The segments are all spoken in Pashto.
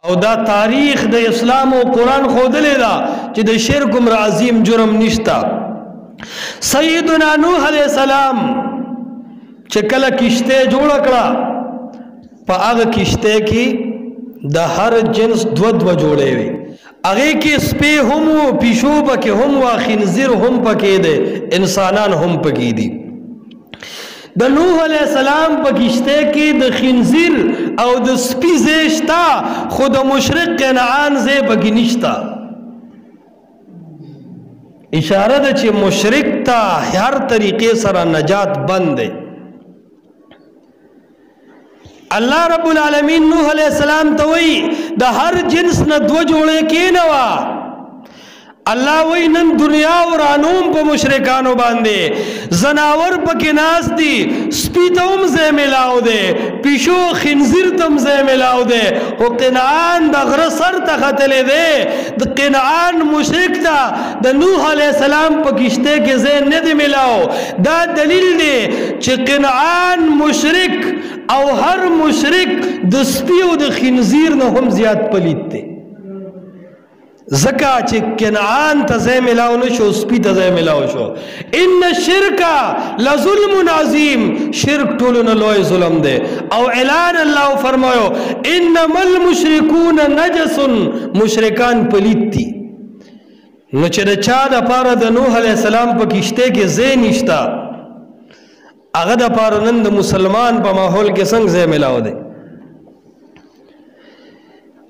او دا تاریخ د اسلام او قرآن خودلې دا چې د شرک عمر عظیم جرم نشتا. سیدنا نوح علیہ السلام چې کله کشته جوړ کړه په هغه کشته کې د هر جنس دو جوړې وي. هغه کې سپی هم و، پیشو پکې هم و، خنزیر هم پکې دی، انسانان هم پکې دي. د نوح علیہ السلام په کشته کې د خنزیر او د سپی ځای شته، خو د مشرک کنعان ځای پکې نشته. اشاره ده چې مشرک ته هر طریقې سره نجات بند دی. اللہ رب العالمین نوح علیہ السلام ته وی د هر جنس نه دو جوړې کینوا. الله وی نن دنیا ورانوم په مشرکانو باندې، زناور پکې ناس دي، سپی ته هم ځای ملاو دی، پیشو خنزیر ته هم ځای ملاو دی، خو قنعان د غره سر ته ختلی دی. د قنعان مشرک ته د نوح علیہ السلام په کشته کې ځای نه دی ملاو. دا دلیل دی چې قنعان مشرک او هر مشرک د سپی او د خنزیر نه هم زیات پلید دی. زکا چې کنعان ته ځای ملاو نشو، سپی ته ځای ملاو شو. ان الشرک لظلم عظیم، شرک ټولو نه لوی ظلم دی. او اعلان الله فرمایو انما المشرکون نجس، مشرکان پلید دي. نو چې د چا د پاره د نوح علیہ السلام په کشته کې ځای نشتا، هغه د پاره نن د مسلمان په ماحول کې څنګه ځای ملاو دی.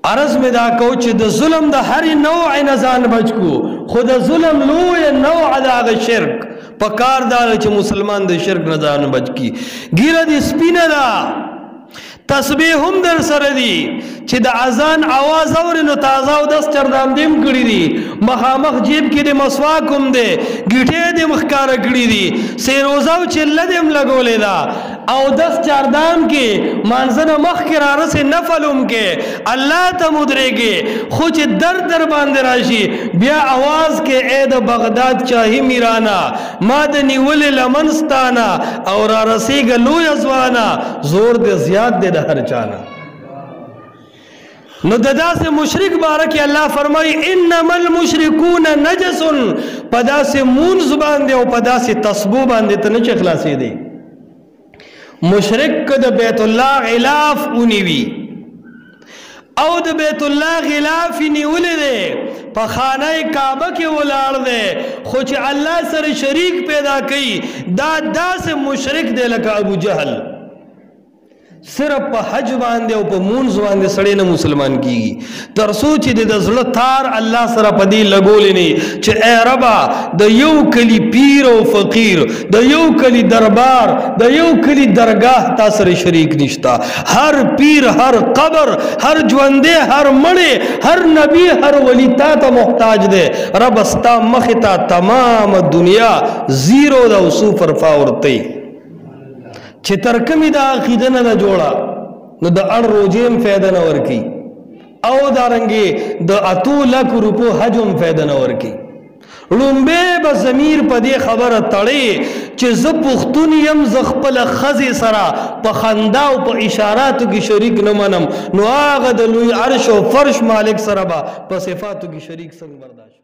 عرض میں دا کو چې د ظلم د هر نوع نه ځان بچ کو، خو د ظلم لوی نوع د هغه شرک په کار دا چې مسلمان د شرک نه ځان بچ کی. ګیره د سپینه دا تسبیح هم در سره دی چې د اذان आवाज اوري نو تازه او دس چردام دیم کړی دي، مخامخ جیب کې د مسواک هم دی، ګیټه د مخکاره کړی دي، سیروزه او چله دیم لګولې دا، او دس چردام کې مانځنه مخ کې رارسه نفل هم کې الله ته مدرېږي. خو چې در باندې راشي بیا आवाज کې اے د بغداد چاهي میرانا ما د نیول لمنستانا او رارسېګ لوی ځوانا، زور دې زیات دې د هر چانا. نو ددا سے مشرک بارکی اللہ فرمائی انما المشرکون نجس، پدا سے مون زبان دے او پدا سے تصبو باندے تنچ اخلاصی دے. مشرک کد بیت اللہ غلاف انیوی او د بیت اللہ غلاف نیولی دے پا خانہ کعبہ کے ولار دے، خوچ اللہ سر شریک پیدا کی دا سے مشرک دے لکا ابو جہل. صرف په حج باندې او په مونځ باندې سړی نه مسلمان کیږي، تر څو چې د زړه تار الله سره په دې لګولې نه چې اے ربا د یو کلی پیر او فقیر، د یو کلی دربار، د یو کلی درگاه تا سره شریک نشتا. هر پیر، هر قبر، هر ژوندی، هر مړی، هر نبی، هر ولی تا ته محتاج دی. رب ستا مخې ته تمام دنیا زیرو ده او صفر فاورتی چې ترکمی دا عقیده نه جوړه نو د اړ روجیم فایده نه ورکی، او دارنګي د 8 لک روپو حجم فایده نه ورکی. لومبه به ضمیر په دې خبره تړي چې زه پښتون یم، زه خپل ښځې سره په خندا او په اشاراتو کې شریک نه منم، نو هغه د لوی عرش او فرش مالک سره به په صفاتو کې شریک څنګه برداشت